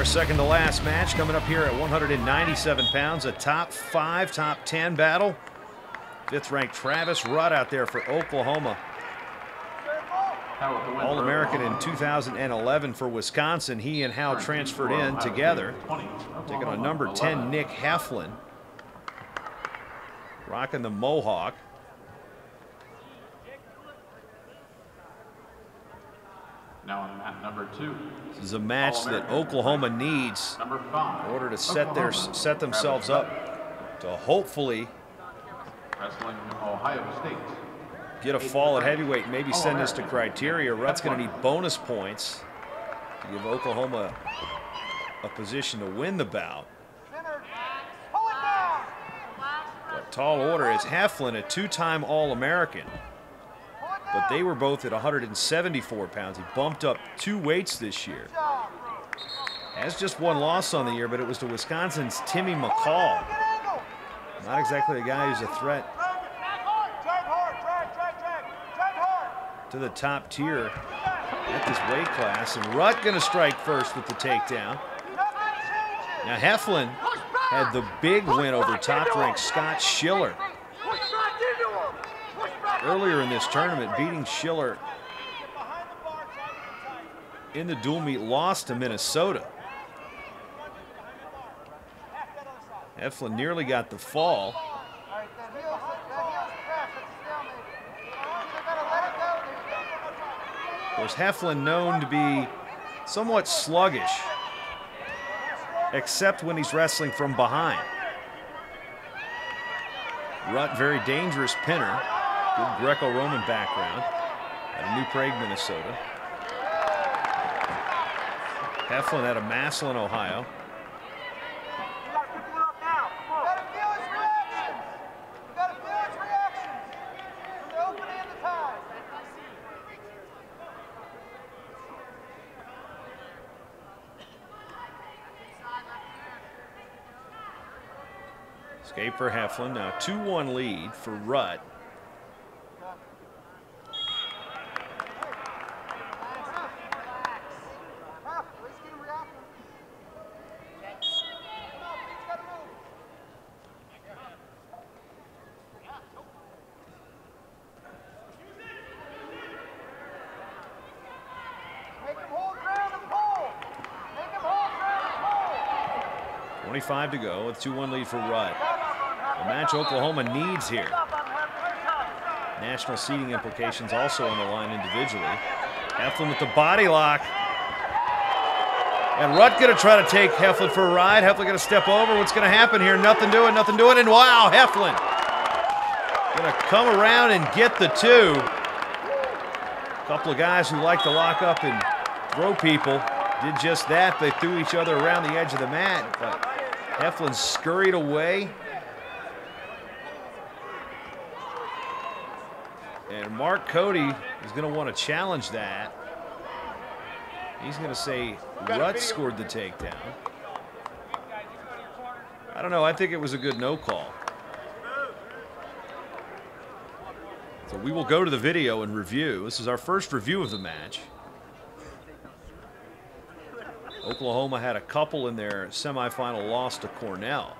Our second to last match coming up here at 197 pounds, a top 5, top 10 battle. 5th ranked Travis Rutt out there for Oklahoma. All-American in 2011 for Wisconsin. He and Howe transferred in together. Taking on number 10, Nick Heflin. Rocking the Mohawk. Now on mat number 2. This is a match that Oklahoma needs in order to set themselves up to hopefully wrestling Ohio State. Get a fall at heavyweight, maybe send this to criteria. Rutt's going to need bonus points to give Oklahoma a position to win the bout. But tall order is Heflin, a 2-time All-American. But they were both at 174 pounds. He bumped up 2 weights this year. Has just 1 loss on the year, but it was to Wisconsin's Timmy McCall. Not exactly a guy who's a threat to the top tier at this weight class. And Rutt going to strike first with the takedown. Now Heflin had the big win over top-ranked Scott Schiller earlier in this tournament, beating Schiller in the dual meet, lost to Minnesota. Heflin nearly got the fall. Of course, Heflin known to be somewhat sluggish, except when he's wrestling from behind. Rutt, very dangerous pinner. Good Greco-Roman background out of New Prague, Minnesota. Heflin out of Massillon, Ohio. Escape for Heflin. Now 2-1 lead for Rutt. To go with 2-1 lead for Rutt. A match Oklahoma needs here. National seeding implications also on the line individually. Heflin with the body lock. And Rutt going to try to take Heflin for a ride. Heflin going to step over. What's going to happen here? Nothing doing, nothing doing. And wow, Heflin going to come around and get the 2. A couple of guys who like to lock up and throw people did just that. They threw each other around the edge of the mat, but Heflin scurried away. And Mark Cody is going to want to challenge that. He's going to say Rutt scored the takedown. I don't know. I think it was a good no call. So we will go to the video and review. This is our first review of the match. Oklahoma had a couple in their semifinal loss to Cornell.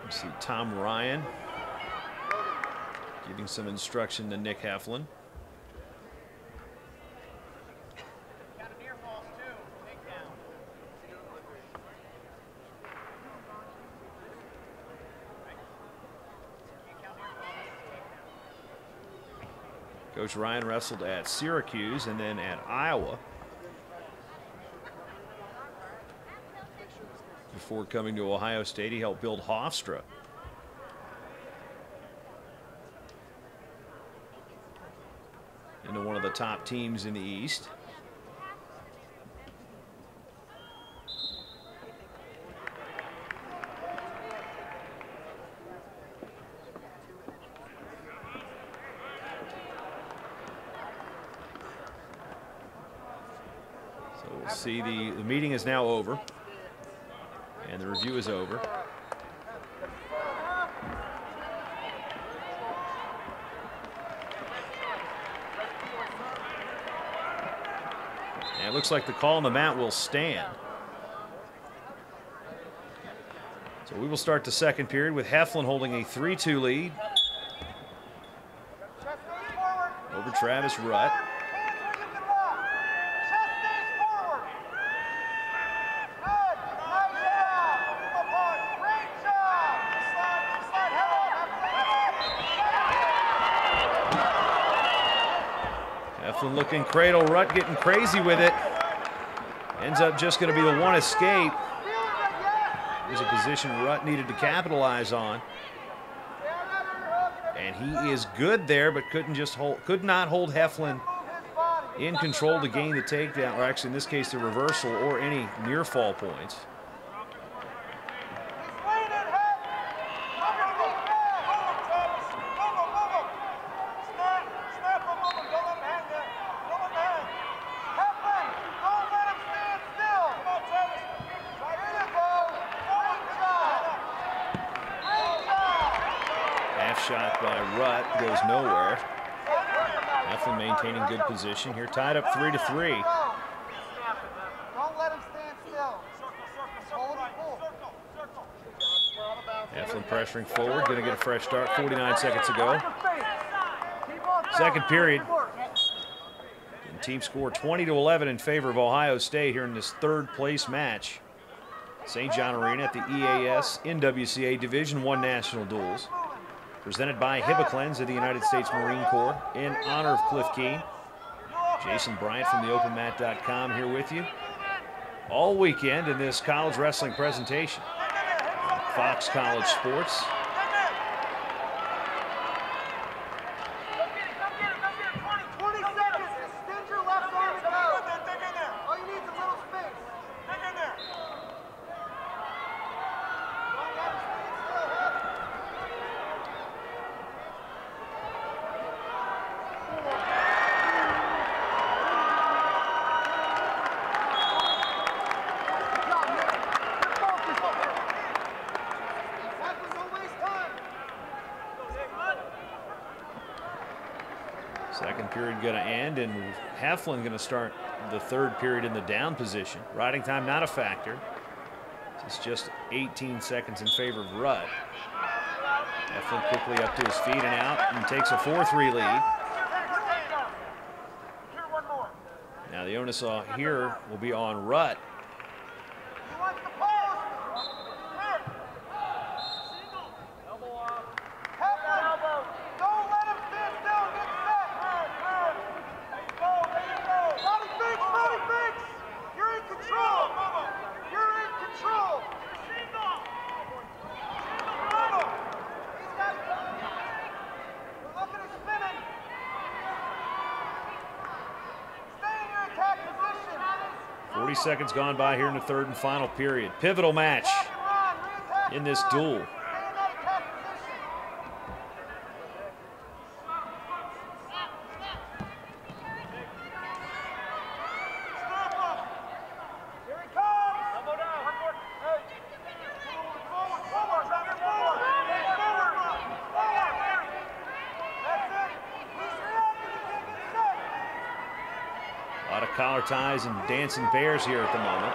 You see Tom Ryan giving some instruction to Nick Heflin. Coach Ryan wrestled at Syracuse and then at Iowa before coming to Ohio State. He helped build Hofstra. Into one of the top teams in the East. See, the meeting is now over, and the review is over. And it looks like the call on the mat will stand. So we will start the second period with Heflin holding a 3-2 lead over Travis Rutt. Heflin looking cradle, Rutt getting crazy with it. Ends up just going to be the one escape. It was a position Rutt needed to capitalize on. And he is good there, but could not hold Heflin in control to gain the takedown, or actually in this case the reversal or any near fall points. Shot by Rutt goes nowhere. Heflin maintaining good position here, tied up 3-3. Don't let him stand still. Hold him full. Heflin pressuring forward, going to get a fresh start. 49 seconds to go. Second period. And team score 20-11 in favor of Ohio State here in this third place match. St. John Arena at the EAS NWCA Division I National Duals. Presented by Hibiclens of the United States Marine Corps in honor of Cliff Keen. Jason Bryant from theopenmat.com here with you all weekend in this college wrestling presentation on Fox College Sports. Second period going to end, and Heflin going to start the third period in the down position. Riding time not a factor. It's just 18 seconds in favor of Rutt. Heflin quickly up to his feet and out, and takes a 4-3 lead. Now the onus here will be on Rutt. Seconds gone by here in the third and final period. Pivotal match in this duel. Collar ties and dancing bears here at the moment.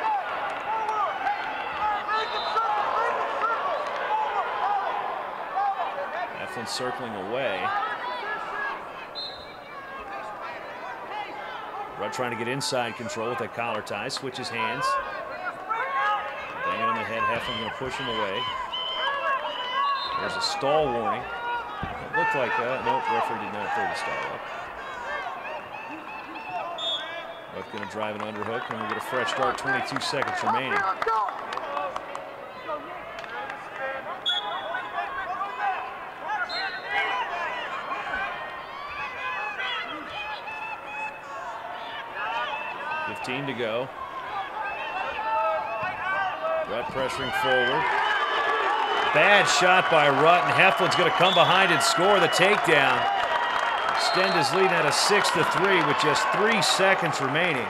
Heflin circling away. Rutt trying to get inside control with that collar tie, switches hands. Bang on the head, Heflin going to push him away. There's a stall warning. It looked like that. Nope, referee did not throw the stall up. Rutt going to drive an underhook, and we get a fresh start, 22 seconds remaining. To go. Rutt pressuring forward. Bad shot by Rutt, and Heflin's going to come behind and score the takedown. Extend his lead at a 6-3 with just 3 seconds remaining.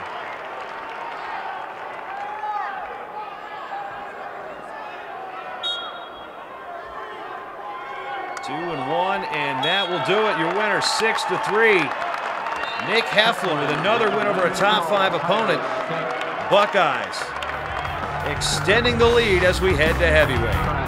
2-1, and that will do it. Your winner, 6-3. Nick Heflin with another win over a top 5 opponent. Buckeyes extending the lead as we head to heavyweight.